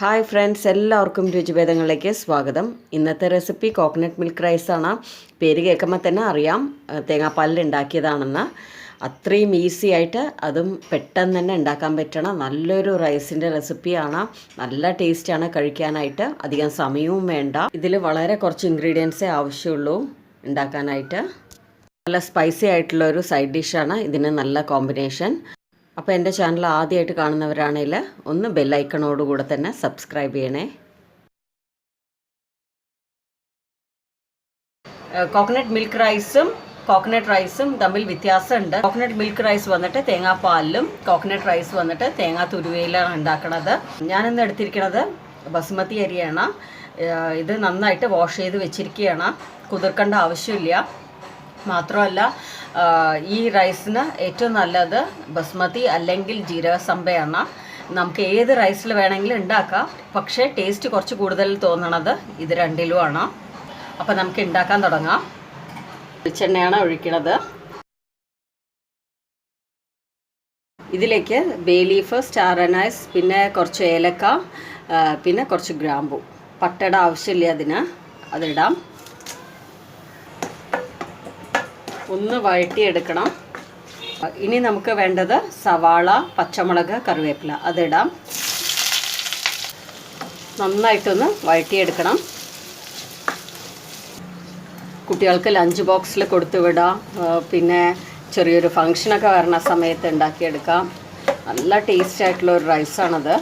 Hi friends, എല്ലാവർക്കും രുചിഭേദങ്ങളിലേക്ക് സ്വാഗതം. ഇന്നത്തെ റെസിപ്പി കോക്കനട്ട് മിൽക്ക് റൈസാണ്. പേര് കേൾക്കുമ്പോൾ തന്നെ അറിയാം തേങ്ങാപ്പാലിൽ ഉണ്ടാക്കിയതാണെന്ന്. അത്രയും ഈസി ആയിട്ട് അതും പെട്ടെന്ന് തന്നെ ഉണ്ടാക്കാൻ പറ്റണ നല്ലൊരു റൈസിൻ്റെ റെസിപ്പിയാണ്. നല്ല ടേസ്റ്റാണ് കഴിക്കാനായിട്ട്, അധികം സമയവും വേണ്ട. ഇതിൽ വളരെ കുറച്ച് ഇൻഗ്രീഡിയൻസേ ആവശ്യമുള്ളൂ ഉണ്ടാക്കാനായിട്ട്. നല്ല സ്പൈസി ആയിട്ടുള്ള ഒരു സൈഡ് ഡിഷാണ് ഇതിന് നല്ല കോമ്പിനേഷൻ. അപ്പോൾ എൻ്റെ ചാനൽ ആദ്യമായിട്ട് കാണുന്നവരാണെങ്കിൽ ഒന്ന് ബെല്ലൈക്കണോടുകൂടെ തന്നെ സബ്സ്ക്രൈബ് ചെയ്യണേ. കോക്കനട്ട് മിൽക്ക് റൈസും തമ്മിൽ വ്യത്യാസമുണ്ട്. കോക്കനട്ട് മിൽക്ക് റൈസ് വന്നിട്ട് തേങ്ങാപ്പാലിലും, കോക്കനട്ട് റൈസ് വന്നിട്ട് തേങ്ങാ തുരുവയിലാണ് ഉണ്ടാക്കുന്നത്. ഞാനിന്ന് എടുത്തിരിക്കുന്നത് ബസുമതി അരിയാണ്. ഇത് നന്നായിട്ട് വാഷ് ചെയ്ത് വെച്ചിരിക്കുകയാണ്. കുതിർക്കേണ്ട ആവശ്യമില്ല. മാത്രമല്ല ഈ റൈസിന് ഏറ്റവും നല്ലത് ബസ്മതി അല്ലെങ്കിൽ ജീരക സമ്പയാണ്. നമുക്ക് ഏത് റൈസിൽ വേണമെങ്കിലും ഉണ്ടാക്കാം, പക്ഷേ ടേസ്റ്റ് കുറച്ച് കൂടുതൽ തോന്നണത് ഇത് രണ്ടിലുമാണ്. അപ്പോൾ നമുക്ക് ഉണ്ടാക്കാൻ തുടങ്ങാം. വെളിച്ചെണ്ണയാണ് ഒഴിക്കണത്. ഇതിലേക്ക് ബേ ലീഫ്, സ്റ്റാർ അനൈസ്, പിന്നെ കുറച്ച് ഏലക്ക, പിന്നെ കുറച്ച് ഗ്രാമ്പു. പട്ടയുടെ ആവശ്യമില്ല അതിന്, അതിടാം. ഒന്ന് വഴറ്റിയെടുക്കണം. ഇനി നമുക്ക് വേണ്ടത് സവാള, പച്ചമുളക്, കറിവേപ്പില, അതിടാം. നന്നായിട്ടൊന്ന് വഴറ്റിയെടുക്കണം. കുട്ടികൾക്ക് ലഞ്ച് ബോക്സിൽ കൊടുത്തു വിടാം. പിന്നെ ചെറിയൊരു ഫങ്ഷനൊക്കെ വരണ സമയത്ത് ഉണ്ടാക്കിയെടുക്കാം. നല്ല ടേസ്റ്റ് ആയിട്ടുള്ള ഒരു റൈസാണത്.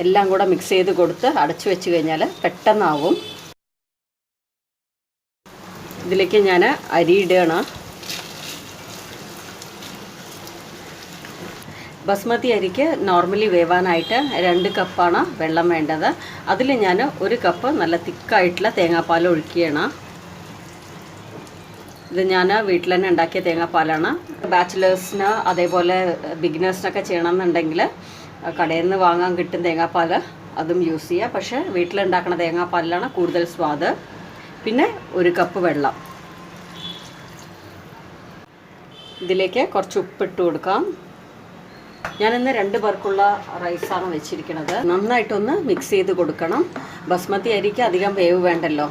എല്ലാം കൂടെ മിക്സ് ചെയ്ത് കൊടുത്ത് അടച്ചു വെച്ച് കഴിഞ്ഞാൽ പെട്ടെന്നാവും. ഇതിലേക്ക് ഞാൻ അരി ഇടുകയാണ്. ബസ്മതി അരിക്ക് നോർമലി വേവാനായിട്ട് 2 കപ്പാണ് വെള്ളം വേണ്ടത്. അതിൽ ഞാൻ 1 കപ്പ് നല്ല തിക്കായിട്ടുള്ള തേങ്ങാപ്പാൽ ഒഴിക്കുകയാണ്. ഇത് ഞാൻ വീട്ടിൽ തന്നെ ഉണ്ടാക്കിയ തേങ്ങാപ്പാലാണ്. ബാച്ചിലേഴ്സിന് അതേപോലെ ബിഗിനേഴ്സിനൊക്കെ ചെയ്യണമെന്നുണ്ടെങ്കിൽ കടയിൽ നിന്ന് വാങ്ങാൻ കിട്ടും തേങ്ങാപ്പാൽ, അതും യൂസ് ചെയ്യുക. പക്ഷേ വീട്ടിലുണ്ടാക്കുന്ന തേങ്ങാപ്പാലിലാണ് കൂടുതൽ സ്വാദ്. പിന്നെ 1 കപ്പ് വെള്ളം. ഇതിലേക്ക് കുറച്ച് ഉപ്പിട്ട് കൊടുക്കാം. ഞാനിന്ന് 2 പേർക്കുള്ള റൈസാണ് വെച്ചിരിക്കുന്നത്. നന്നായിട്ടൊന്ന് മിക്സ് ചെയ്ത് കൊടുക്കണം. ബസ്മതി അരിക്ക് അധികം വേവ് വേണ്ടല്ലോ.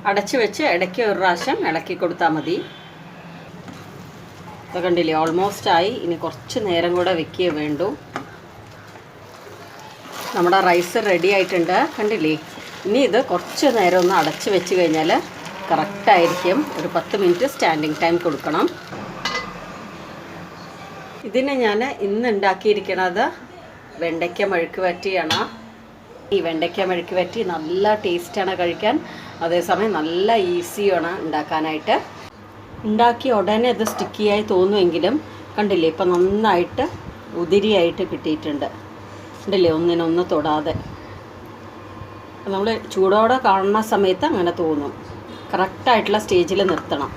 അടച്ചു വെച്ച് ഇടയ്ക്ക് ഒരു പ്രാവശ്യം ഇളക്കി കൊടുത്താൽ മതി. ഇത് കണ്ടില്ലേ, ഓൾമോസ്റ്റ് ആയി. ഇനി കുറച്ച് നേരം കൂടെ വെക്കുകയേ വേണ്ടൂ. നമ്മുടെ റൈസ് റെഡി ആയിട്ടുണ്ട്, കണ്ടില്ലേ. ഇനി ഇത് കുറച്ച് നേരം ഒന്ന് അടച്ച് വെച്ച് കഴിഞ്ഞാൽ കറക്റ്റായിരിക്കും. ഒരു 10 മിനിറ്റ് സ്റ്റാൻഡിങ് ടൈം കൊടുക്കണം. ഇതിന് ഞാൻ ഇന്ന് ഉണ്ടാക്കിയിരിക്കുന്നത് വെണ്ടയ്ക്ക മെഴുക്ക് വരട്ടിയാണ്. ഈ വെണ്ടയ്ക്ക മെഴുക്ക് വരട്ടി നല്ല ടേസ്റ്റാണ് കഴിക്കാൻ, അതേസമയം നല്ല ഈസിയാണ് ഉണ്ടാക്കാനായിട്ട്. ഉണ്ടാക്കി ഉടനെ അത് സ്റ്റിക്കിയായി തോന്നുമെങ്കിലും കണ്ടില്ലേ, ഇപ്പം നന്നായിട്ട് ഉതിരിയായിട്ട് കിട്ടിയിട്ടുണ്ട്. കണ്ടില്ലേ, ഒന്നിനൊന്ന് തൊടാതെ. നമ്മൾ ചൂടോടെ കാണുന്ന സമയത്ത് അങ്ങനെ തോന്നും. കറക്റ്റായിട്ടുള്ള സ്റ്റേജിൽ നിർത്തണം.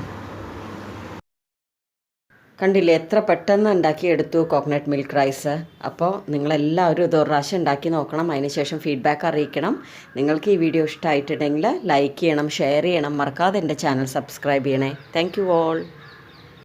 കണ്ടില്ലേ, എത്ര പെട്ടെന്ന് ഉണ്ടാക്കിയെടുത്തു കോക്കനട്ട് മിൽക്ക് റൈസ്. അപ്പോൾ നിങ്ങളെല്ലാവരും ഇത് ഒരു പ്രാവശ്യം ഉണ്ടാക്കി നോക്കണം. അതിനുശേഷം ഫീഡ്ബാക്ക് അറിയിക്കണം. നിങ്ങൾക്ക് ഈ വീഡിയോ ഇഷ്ടമായിട്ടുണ്ടെങ്കിൽ ലൈക്ക് ചെയ്യണം, ഷെയർ ചെയ്യണം. മറക്കാതെ എൻ്റെ ചാനൽ സബ്സ്ക്രൈബ് ചെയ്യണേ. Thank you all.